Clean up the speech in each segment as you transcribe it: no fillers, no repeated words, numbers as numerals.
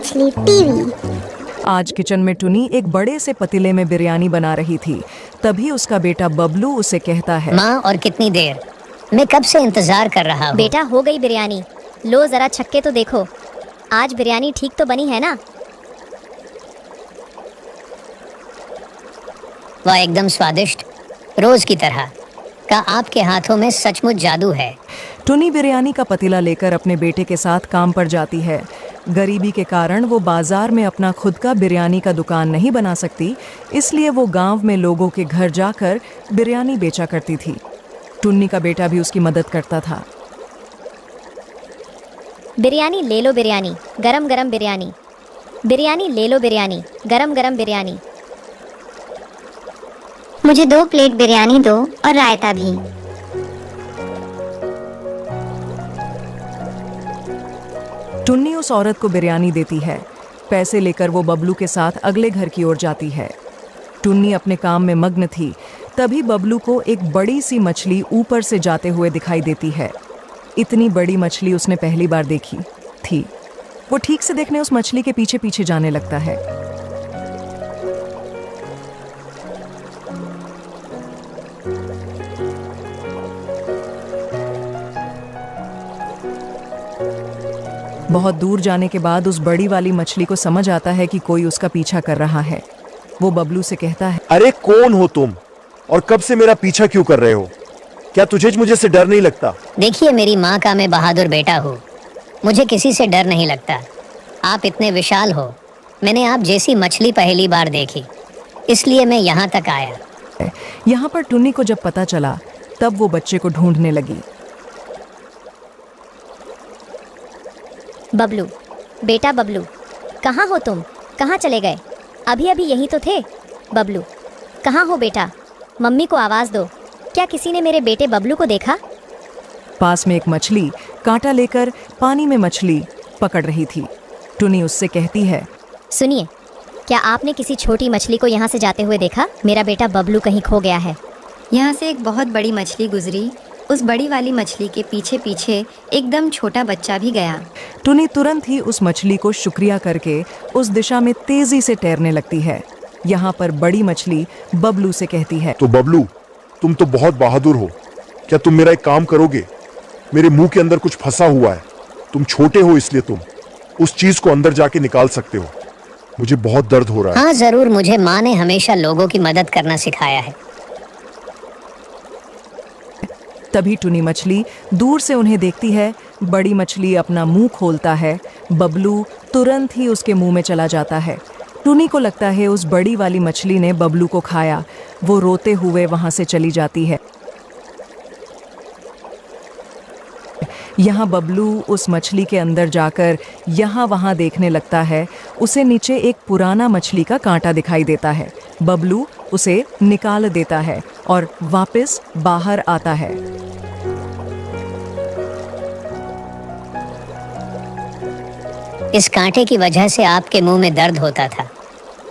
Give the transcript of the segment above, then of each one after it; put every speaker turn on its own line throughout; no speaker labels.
मछली टीवी।
आज किचन में टुनी एक बड़े से पतीले में बिरयानी बना रही थी। तभी उसका बेटा बबलू उसे कहता है,
माँ और कितनी देर, मैं कब से इंतजार कर रहा हूँ।
बेटा हो गई बिरयानी, लो जरा छक्के तो देखो, आज बिरयानी ठीक तो बनी है ना?
वह एकदम स्वादिष्ट, रोज की तरह का। आपके हाथों में सचमुच जादू है।
टुनी बिरयानी का पतीला लेकर अपने बेटे के साथ काम पर जाती है। गरीबी के कारण वो बाजार में अपना खुद का बिरयानी का दुकान नहीं बना सकती, इसलिए वो गांव में लोगों के घर जाकर बिरयानी बेचा करती थी। टुन्नी का बेटा भी उसकी मदद करता था।
बिरयानी ले लो बिरयानी, गरम गरम बिरयानी। बिरयानी ले लो बिरयानी, गरम गरम बिरयानी।
मुझे 2 प्लेट बिरयानी दो और रायता भी।
टुन्नी उस औरत को बिरयानी देती है। पैसे लेकर वो बबलू के साथ अगले घर की ओर जाती है। टुन्नी अपने काम में मग्न थी। तभी बबलू को एक बड़ी सी मछली ऊपर से जाते हुए दिखाई देती है। इतनी बड़ी मछली उसने पहली बार देखी थी। वो ठीक से देखने उस मछली के पीछे पीछे जाने लगता है। बहुत दूर जाने के बाद उस बड़ी वाली मछली को समझ आता है कि कोई उसका पीछा कर रहा है। वो बबलू से कहता है,
अरे कौन हो तुम और कब से मेरा पीछा क्यों कर रहे हो? क्या तुझे मुझे से डर नहीं लगता?
देखिए, मेरी माँ का मैं बहादुर बेटा हूँ, मुझे किसी से डर नहीं लगता। आप इतने विशाल हो, मैंने आप जैसी मछली पहली बार देखी, इसलिए मैं यहाँ तक आया।
यहाँ पर टुन्नी को जब पता चला तब वो बच्चे को ढूंढने लगी।
बबलू, बेटा बबलू, कहाँ हो तुम? कहाँ चले गए? अभी अभी यही तो थे। बबलू, कहाँ हो बेटा? मम्मी को आवाज़ दो। क्या किसी ने मेरे बेटे बबलू को देखा?
पास में एक मछली कांटा लेकर पानी में मछली पकड़ रही थी। टुनी उससे कहती है,
सुनिए, क्या आपने किसी छोटी मछली को यहाँ से जाते हुए देखा? मेरा बेटा बबलू कहीं खो गया है।
यहाँ से एक बहुत बड़ी मछली गुजरी, उस बड़ी वाली मछली के पीछे पीछे एकदम छोटा बच्चा भी गया।
टुनी तुरंत ही उस मछली को शुक्रिया करके उस दिशा में तेजी से तैरने लगती है। यहाँ पर बड़ी मछली बबलू से कहती है,
तो बबलू, तुम तो बहुत बहादुर हो। क्या तुम मेरा एक काम करोगे? मेरे मुंह के अंदर कुछ फंसा हुआ है। तुम छोटे हो इसलिए तुम उस चीज को अंदर जाके निकाल सकते हो। मुझे बहुत दर्द हो रहा है।
हाँ जरूर, मुझे माँ ने हमेशा लोगों की मदद करना सिखाया है।
तभी टुनी मछली दूर से उन्हें देखती है। बड़ी मछली अपना मुंह खोलता है। बबलू तुरंत ही उसके मुंह में चला जाता है। टुनी को लगता है उस बड़ी वाली मछली ने बबलू को खाया। वो रोते हुए वहां से चली जाती है। यहाँ बबलू उस मछली के अंदर जाकर यहाँ वहाँ देखने लगता है। उसे नीचे एक पुराना मछली का कांटा दिखाई देता है। बबलू उसे निकाल देता है और वापस बाहर आता है।
इस कांटे की वजह से आपके मुंह में दर्द होता था।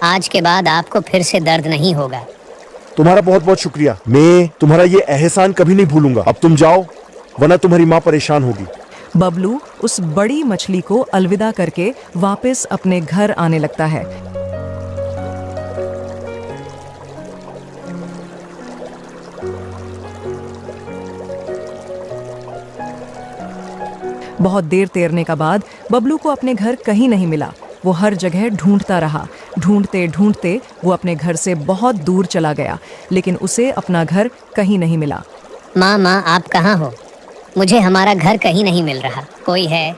आज के बाद आपको फिर से दर्द नहीं होगा।
तुम्हारा बहुत बहुत शुक्रिया। मैं तुम्हारा ये एहसान कभी नहीं भूलूंगा। अब तुम जाओ, वरना तुम्हारी माँ परेशान होगी।
बबलू उस बड़ी मछली को अलविदा करके वापस अपने घर आने लगता है। बहुत देर तैरने का बाद बबलू को अपने घर कहीं नहीं मिला। वो हर जगह ढूंढता रहा। ढूंढते ढूंढते वो अपने घर से बहुत दूर चला गया, लेकिन उसे अपना घर कहीं नहीं मिला।
माँ, आप कहाँ हो? मुझे हमारा घर कहीं नहीं मिल रहा। कोई है?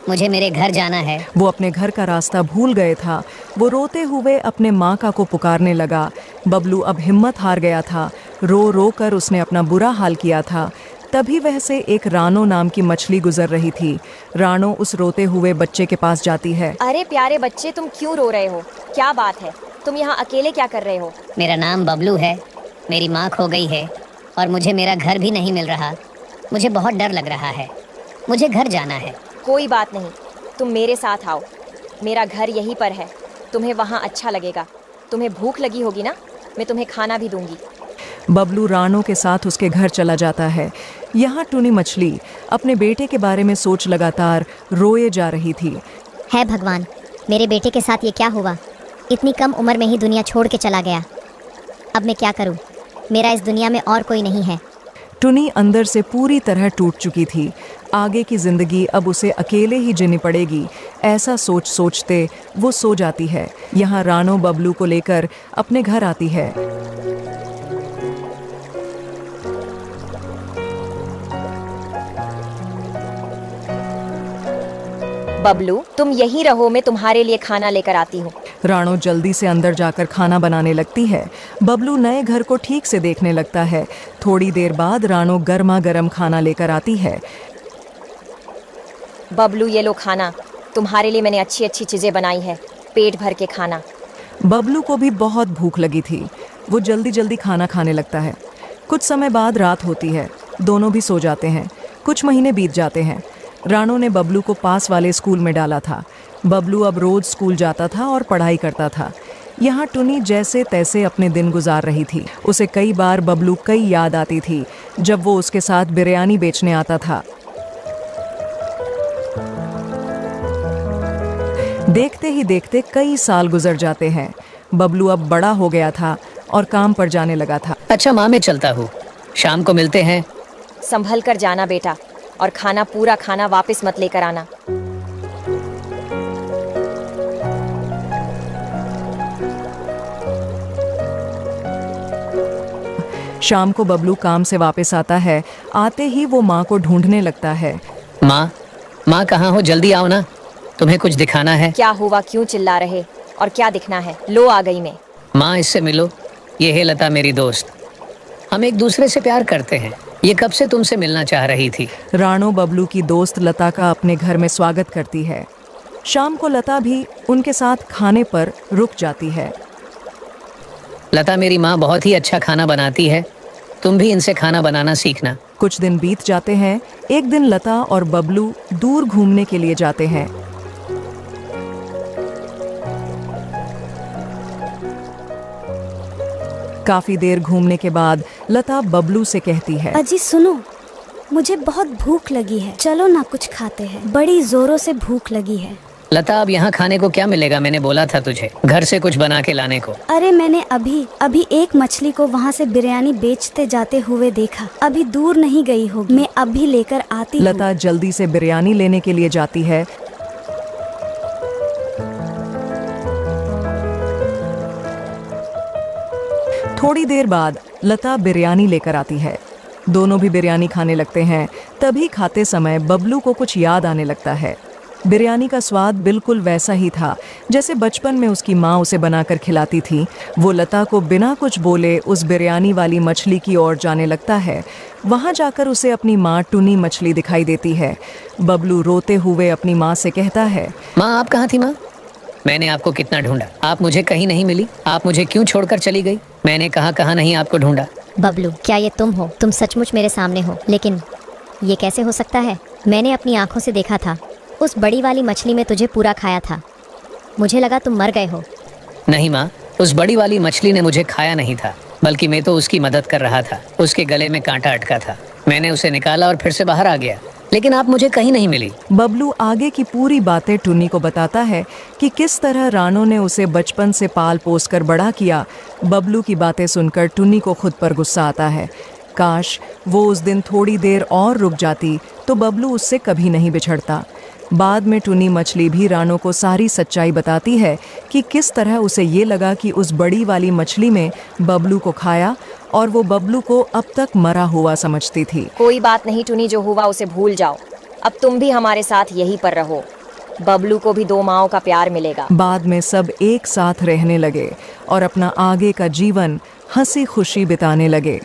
मुझे मेरे घर जाना है।
वो अपने घर का रास्ता भूल गए था। वो रोते हुए अपने माँ का को पुकारने लगा। बबलू अब हिम्मत हार गया था। रो रो कर उसने अपना बुरा हाल किया था। तभी वह से एक रानो नाम की मछली गुजर रही थी। रानो उस रोते हुए बच्चे के पास जाती है।
अरे प्यारे बच्चे, तुम क्यों रो रहे हो? क्या बात है? तुम यहाँ अकेले क्या कर रहे हो?
मेरा नाम बबलू है। मेरी माँ खो गई है और मुझे मेरा घर भी नहीं मिल रहा। मुझे बहुत डर लग रहा है। मुझे घर जाना है।
कोई बात नहीं, तुम मेरे साथ आओ। मेरा घर यहीं पर है। तुम्हें वहाँ अच्छा लगेगा। तुम्हें भूख लगी होगी ना? मैं तुम्हें खाना भी दूंगी।
बबलू रानो के साथ उसके घर चला जाता है। यहाँ टुनी मछली अपने बेटे के बारे में सोच लगातार रोए जा रही थी।
है भगवान, मेरे बेटे के साथ ये क्या हुआ? इतनी कम उम्र में ही दुनिया छोड़ के चला गया। अब मैं क्या करूं? मेरा इस दुनिया में और कोई नहीं है।
टुनी अंदर से पूरी तरह टूट चुकी थी। आगे की जिंदगी अब उसे अकेले ही जीनी पड़ेगी, ऐसा सोच सोचते वो सो जाती है। यहाँ रानो बबलू को लेकर अपने घर आती है।
बबलू, तुम यहीं रहो, मैं तुम्हारे लिए खाना लेकर आती हूँ।
रानो जल्दी से अंदर जाकर खाना बनाने लगती है। बबलू नए घर को ठीक से देखने लगता है। थोड़ी देर बाद रानो गर्मा गर्म खाना लेकर आती है।
बबलू, ये लो खाना, तुम्हारे लिए मैंने अच्छी अच्छी चीजें बनाई है, पेट भर के खाना।
बबलू को भी बहुत भूख लगी थी। वो जल्दी जल्दी खाना खाने लगता है। कुछ समय बाद रात होती है। दोनों भी सो जाते हैं। कुछ महीने बीत जाते हैं। रानो ने बबलू को पास वाले स्कूल में डाला था। बबलू अब रोज स्कूल जाता था और पढ़ाई करता था। यहाँ टुनी जैसे तैसे अपने दिन गुजार रही थी। उसे कई बार बबलू कई याद आती थी, जब वो उसके साथ बिरयानी बेचने आता था। देखते ही देखते कई साल गुजर जाते हैं। बबलू अब बड़ा हो गया था और काम पर जाने लगा था।
अच्छा माँ, मैं चलता हूँ, शाम को मिलते हैं।
संभल कर जाना बेटा, और खाना पूरा खाना वापस मत लेकर आना।
शाम को बबलू काम से वापस आता है। आते ही वो माँ को ढूंढने लगता है।
माँ कहाँ हो? जल्दी आओ ना, तुम्हें कुछ दिखाना है।
क्या हुआ? क्यों चिल्ला रहे? और क्या दिखना है? लो आ गई मैं।
माँ, इससे मिलो, ये है लता, मेरी दोस्त। हम एक दूसरे से प्यार करते हैं। ये कब से तुमसे मिलना चाह रही थी।
रानो बबलू की दोस्त लता का अपने घर में स्वागत करती है। शाम को लता भी उनके साथ खाने पर रुक जाती है।
लता, मेरी माँ बहुत ही अच्छा खाना बनाती है, तुम भी इनसे खाना बनाना सीखना।
कुछ दिन बीत जाते हैं। एक दिन लता और बबलू दूर घूमने के लिए जाते हैं। काफी देर घूमने के बाद लता बबलू से कहती है,
अजी सुनो, मुझे बहुत भूख लगी है, चलो ना कुछ खाते हैं। बड़ी जोरों से भूख लगी है।
लता, अब यहाँ खाने को क्या मिलेगा? मैंने बोला था तुझे घर से कुछ बना के लाने को।
अरे मैंने अभी एक मछली को वहाँ से बिरयानी बेचते जाते हुए देखा। अभी दूर नहीं गई होगी, मैं अभी लेकर आती हूँ।
लता जल्दी से बिरयानी लेने के लिए जाती है। थोड़ी देर बाद लता बिरयानी लेकर आती है। दोनों भी बिरयानी खाने लगते हैं। तभी खाते समय बबलू को कुछ याद आने लगता है। बिरयानी का स्वाद बिल्कुल वैसा ही था जैसे बचपन में उसकी माँ उसे बनाकर खिलाती थी। वो लता को बिना कुछ बोले उस बिरयानी वाली मछली की ओर जाने लगता है। वहाँ जाकर उसे अपनी माँ टुनी मछली दिखाई देती है। बबलू रोते हुए अपनी माँ से कहता है,
माँ, आप कहाँ थी? माँ, मैंने आपको कितना ढूंढा, आप मुझे कहीं नहीं मिली। आप मुझे क्यों छोड़कर चली गई? मैंने कहाँ नहीं आपको ढूंढा।
बबलू, क्या ये तुम हो? तुम सचमुच मेरे सामने हो, लेकिन ये कैसे हो सकता है? मैंने अपनी आंखों से देखा था, उस बड़ी वाली मछली में तुझे पूरा खाया था। मुझे लगा तुम मर गए हो।
नहीं माँ, उस बड़ी वाली मछली ने मुझे खाया नहीं था, बल्कि मैं तो उसकी मदद कर रहा था। उसके गले में कांटा अटका था, मैंने उसे निकाला और फिर से बाहर आ गया, लेकिन आप मुझे कहीं नहीं मिली।
बबलू आगे की पूरी बातें टुनी को बताता है कि किस तरह रानो ने उसे बचपन से पाल पोस कर बड़ा किया। बबलू की बातें सुनकर टुनी को खुद पर गुस्सा आता है। काश वो उस दिन थोड़ी देर और रुक जाती तो बबलू उससे कभी नहीं बिछड़ता। बाद में टुनी मछली भी रानो को सारी सच्चाई बताती है कि किस तरह उसे ये लगा कि उस बड़ी वाली मछली में बबलू को खाया और वो बबलू को अब तक मरा हुआ समझती थी।
कोई बात नहीं टुनी, जो हुआ उसे भूल जाओ। अब तुम भी हमारे साथ यहीं पर रहो। बबलू को भी 2 माओं का प्यार मिलेगा।
बाद में सब एक साथ रहने लगे और अपना आगे का जीवन हंसी खुशी बिताने लगे।